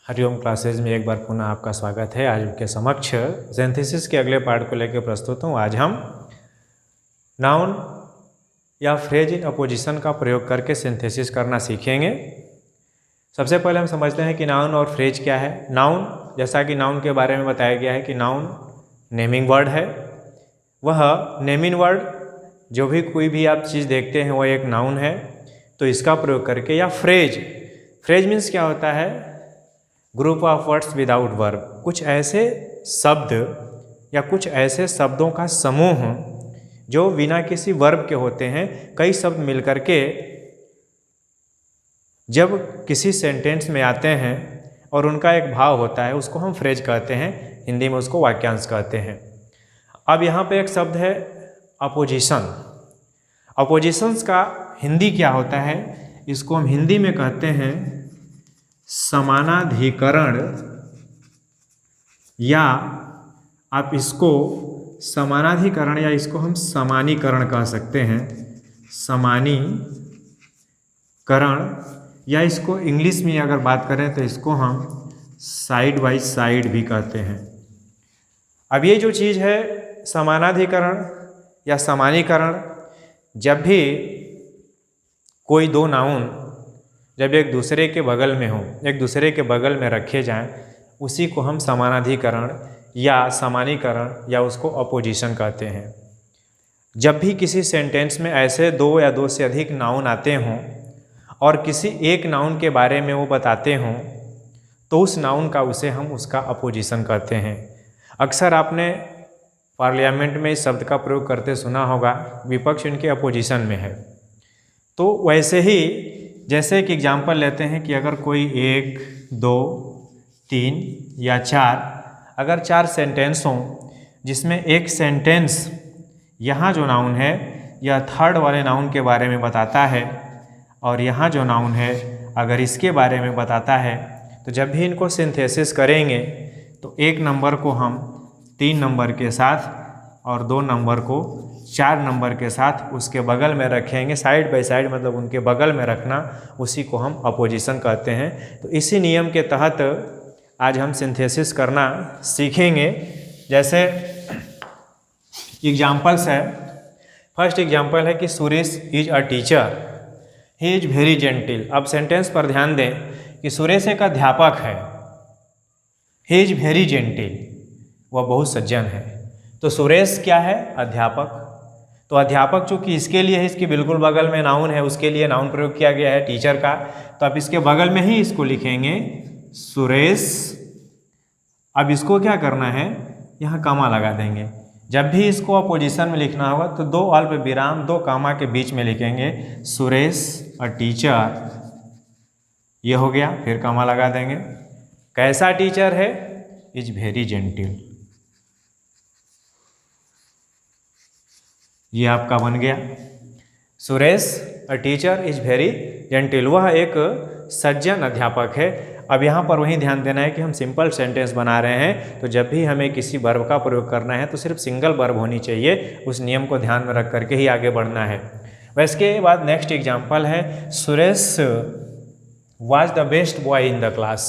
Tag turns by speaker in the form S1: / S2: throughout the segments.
S1: Hariom classes में एक बार पुनः आपका स्वागत है। आज के समक्ष सिंथेसिस के अगले पार्ट को लेकर प्रस्तुत हूँ। आज हम नाउन या फ्रेज इन अपोजिशन का प्रयोग करके सिंथेसिस करना सीखेंगे। सबसे पहले हम समझते हैं कि नाउन और फ्रेज क्या है। नाउन, जैसा कि नाउन के बारे में बताया गया है कि नाउन नेमिंग वर्ड है। वह नेमिंग वर्ड जो भी कोई भी आप चीज़ देखते हैं वह एक नाउन है, तो इसका प्रयोग करके। या फ्रेज मीन्स क्या होता है? Group of words without verb, कुछ ऐसे शब्द या कुछ ऐसे शब्दों का समूह जो बिना किसी वर्ब के होते हैं। कई शब्द मिलकर के जब किसी सेंटेंस में आते हैं और उनका एक भाव होता है, उसको हम फ्रेज कहते हैं। हिंदी में उसको वाक्यांश कहते हैं। अब यहाँ पे एक शब्द है अपोजिशन। अपोजिशंस का हिंदी क्या होता है? इसको हम हिंदी में कहते हैं समानाधिकरण, या आप इसको समानाधिकरण या इसको हम समानीकरण कह सकते हैं। समानीकरण, या इसको इंग्लिश में अगर बात करें तो इसको हम साइड बाय साइड भी कहते हैं। अब ये जो चीज़ है समानाधिकरण या समानीकरण, जब भी कोई दो नाउन जब एक दूसरे के बगल में हो, एक दूसरे के बगल में रखे जाएं, उसी को हम समानाधिकरण या समानीकरण या उसको अपोजिशन कहते हैं। जब भी किसी सेंटेंस में ऐसे दो या दो से अधिक नाउन आते हों और किसी एक नाउन के बारे में वो बताते हों, तो उस नाउन का हम उसका अपोजिशन कहते हैं। अक्सर आपने पार्लियामेंट में इस शब्द का प्रयोग करते सुना होगा, विपक्ष इनके अपोजिशन में है। तो वैसे ही जैसे कि एग्जाम्पल लेते हैं कि अगर कोई 1, 2, 3 या 4, अगर 4 सेंटेंस हों जिसमें एक सेंटेंस यहाँ जो नाउन है या थर्ड वाले नाउन के बारे में बताता है और यहाँ जो नाउन है अगर इसके बारे में बताता है, तो जब भी इनको सिंथेसिस करेंगे तो 1 नंबर को हम 3 नंबर के साथ और 2 नंबर को 4 नंबर के साथ उसके बगल में रखेंगे। साइड बाय साइड मतलब उनके बगल में रखना, उसी को हम अपोजिशन कहते हैं। तो इसी नियम के तहत आज हम सिंथेसिस करना सीखेंगे। जैसे एग्जाम्पल्स है। फर्स्ट एग्जाम्पल है कि Suresh is a teacher, he is very gentle. अब सेंटेंस पर ध्यान दें कि सुरेश एक अध्यापक है, ही इज वेरी जेंटिल, वह बहुत सज्जन है। तो सुरेश क्या है? अध्यापक। तो अध्यापक चूँकि इसके लिए है, इसके बिल्कुल बगल में नाउन है, उसके लिए नाउन प्रयोग किया गया है टीचर का, तो आप इसके बगल में ही इसको लिखेंगे सुरेश। अब इसको क्या करना है? यहाँ कामा लगा देंगे। जब भी इसको अपोजिशन में लिखना होगा तो 2 अल्प विराम 2 कामा के बीच में लिखेंगे सुरेश अ टीचर, ये हो गया। फिर कामा लगा देंगे। कैसा टीचर है? इज वेरी जेंटिल, ये आपका बन गया। Suresh a teacher is very gentle, वह एक सज्जन अध्यापक है। अब यहाँ पर वही ध्यान देना है कि हम सिंपल सेंटेंस बना रहे हैं, तो जब भी हमें किसी वर्ब का प्रयोग करना है तो सिर्फ सिंगल वर्ब होनी चाहिए। उस नियम को ध्यान में रख करके ही आगे बढ़ना है। वैसे बाद नेक्स्ट एग्जाम्पल है Suresh was the best boy in the class.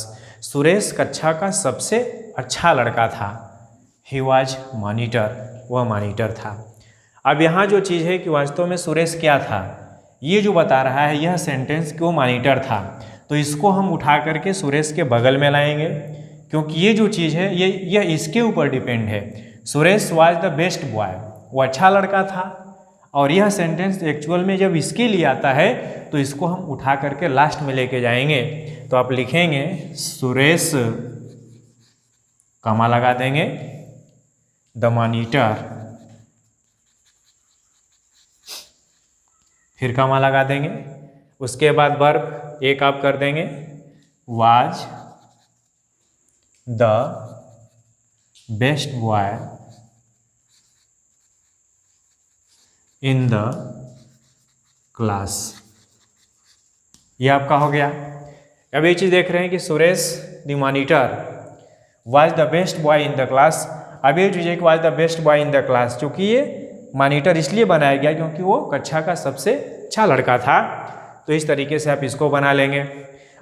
S1: Suresh कक्षा का सबसे अच्छा लड़का था। ही वॉज मॉनिटर, वह मॉनिटर था। अब यहाँ जो चीज़ है कि वास्तव में सुरेश क्या था, ये जो बता रहा है यह सेंटेंस कि वो मॉनिटर था, तो इसको हम उठा करके सुरेश के बगल में लाएंगे, क्योंकि ये जो चीज़ है यह इसके ऊपर डिपेंड है। Suresh was the best boy, वो अच्छा लड़का था, और यह सेंटेंस एक्चुअल में जब इसके लिए आता है तो इसको हम उठा करके लास्ट में लेके जाएंगे। तो आप लिखेंगे सुरेश, कमा लगा देंगे, द मॉनिटर, फिर कमा लगा देंगे। उसके बाद वर्ब एक आप कर देंगे was the best boy in the class, ये आपका हो गया। अब ये चीज़ देख रहे हैं कि Suresh the monitor was the best boy in the class. अब ये चीज़ was the best boy in the class, चूँकि ये मॉनिटर इसलिए बनाया गया क्योंकि वो कक्षा का सबसे अच्छा लड़का था। तो इस तरीके से आप इसको बना लेंगे।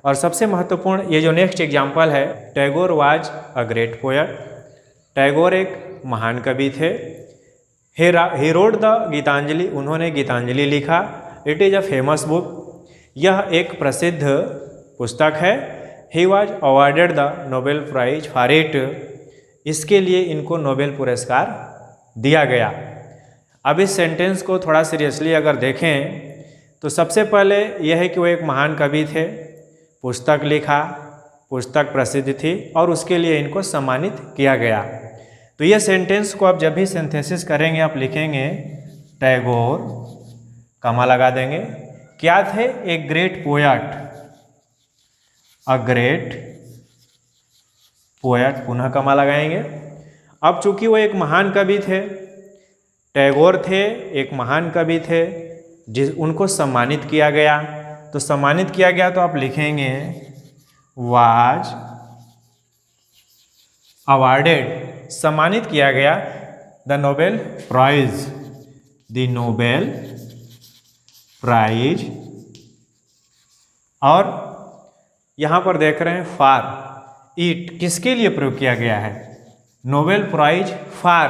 S1: और सबसे महत्वपूर्ण ये जो नेक्स्ट एग्जाम्पल है, Tagore was a great poet. Tagore एक महान कवि थे। ही रोट द गीतांजलि, उन्होंने गीतांजलि लिखा। It is a famous book, यह एक प्रसिद्ध पुस्तक है। He was awarded the Nobel prize for it, इसके लिए इनको नोबेल पुरस्कार दिया गया। अब इस सेंटेंस को थोड़ा सीरियसली अगर देखें तो सबसे पहले यह है कि वो एक महान कवि थे, पुस्तक लिखा, पुस्तक प्रसिद्ध थी और उसके लिए इनको सम्मानित किया गया। तो ये सेंटेंस को आप जब भी सिंथेसिस करेंगे आप लिखेंगे टैगोर, कमा लगा देंगे, क्या थे, एक ग्रेट पोएट, अ ग्रेट पोएट, पुनः कमा लगाएंगे। अब चूंकि वो एक महान कवि थे, टैगोर थे, एक महान कवि थे, उनको सम्मानित किया गया। तो सम्मानित किया गया तो आप लिखेंगे वाज अवार्डेड, सम्मानित किया गया the Nobel prize, the Nobel prize. और यहाँ पर देख रहे हैं फॉर इट, किसके लिए प्रयोग किया गया है, नोबेल प्राइज फॉर,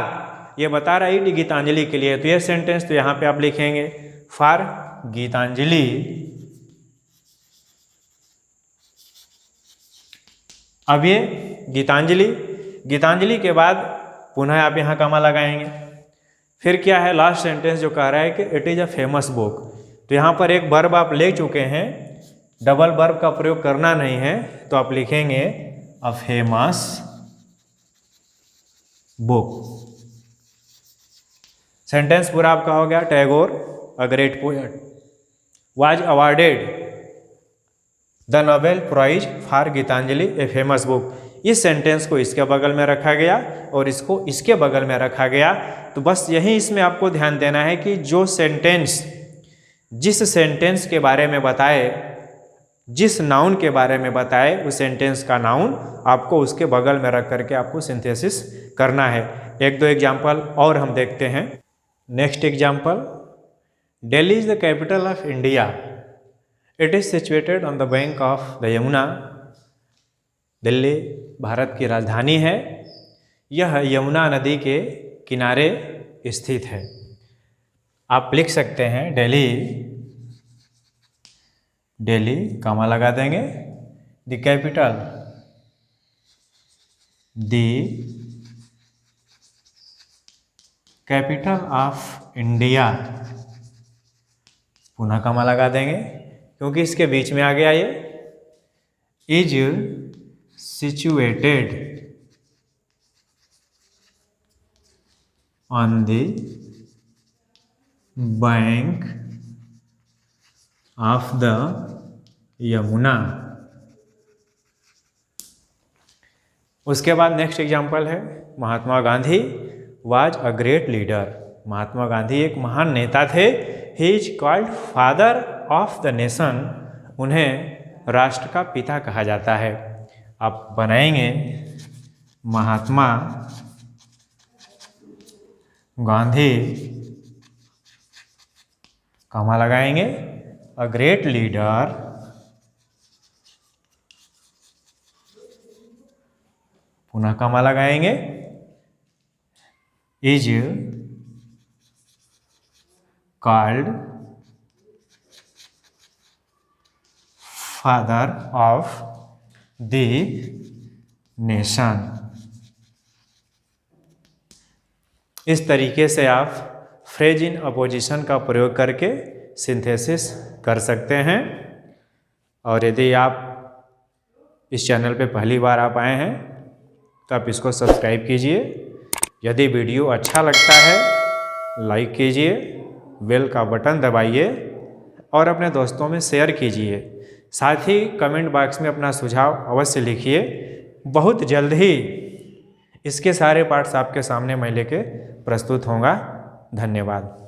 S1: ये बता रहा है इट गीतांजलि के लिए। तो ये सेंटेंस तो यहाँ पे आप लिखेंगे फॉर गीतांजलि। अब ये गीतांजलि, गीतांजलि के बाद पुनः आप यहाँ कमा लगाएंगे। फिर क्या है, लास्ट सेंटेंस जो कह रहा है कि it is a famous book. तो यहाँ पर एक वर्ब आप ले चुके हैं, डबल वर्ब का प्रयोग करना नहीं है, तो आप लिखेंगे अ फेमस बुक। सेंटेंस पूरा आपका हो गया, Tagore a great poet was awarded the Nobel prize for Gitanjali a famous book. इस सेंटेंस को इसके बगल में रखा गया और इसको इसके बगल में रखा गया। तो बस यही इसमें आपको ध्यान देना है कि जो सेंटेंस जिस सेंटेंस के बारे में बताए, जिस नाउन के बारे में बताए, उस सेंटेंस का नाउन आपको उसके बगल में रख करके आपको सिंथेसिस करना है। एक दो एग्जाम्पल और हम देखते हैं। Next example, Delhi is the capital of India. It is situated on the bank of the Yamuna. Delhi Bharat की राजधानी है, यह यमुना नदी के किनारे स्थित है। आप लिख सकते हैं दिल्ली, दिल्ली कॉमा लगा देंगे, the capital, the capital of India, पुनः कॉमा लगा देंगे क्योंकि इसके बीच में आ गया ये, is situated on the bank of the Yamuna. उसके बाद नेक्स्ट एग्जाम्पल है, Mahatma Gandhi was a great leader. Mahatma Gandhi एक महान नेता थे। He is called father of the nation, उन्हें राष्ट्र का पिता कहा जाता है। आप बनाएंगे महात्मा गांधी, कॉमा लगाएंगे, अ ग्रेट लीडर, पुनः कॉमा लगाएंगे, is called father of the nation. इस तरीके से आप फ्रेज इन अपोजिशन का प्रयोग करके सिंथेसिस कर सकते हैं। और यदि आप इस चैनल पे पहली बार आप आए हैं तो आप इसको सब्सक्राइब कीजिए। यदि वीडियो अच्छा लगता है लाइक कीजिए, बेल का बटन दबाइए और अपने दोस्तों में शेयर कीजिए। साथ ही कमेंट बॉक्स में अपना सुझाव अवश्य लिखिए। बहुत जल्द ही इसके सारे पार्ट्स आपके सामने मैं लेके प्रस्तुत होऊंगा। धन्यवाद।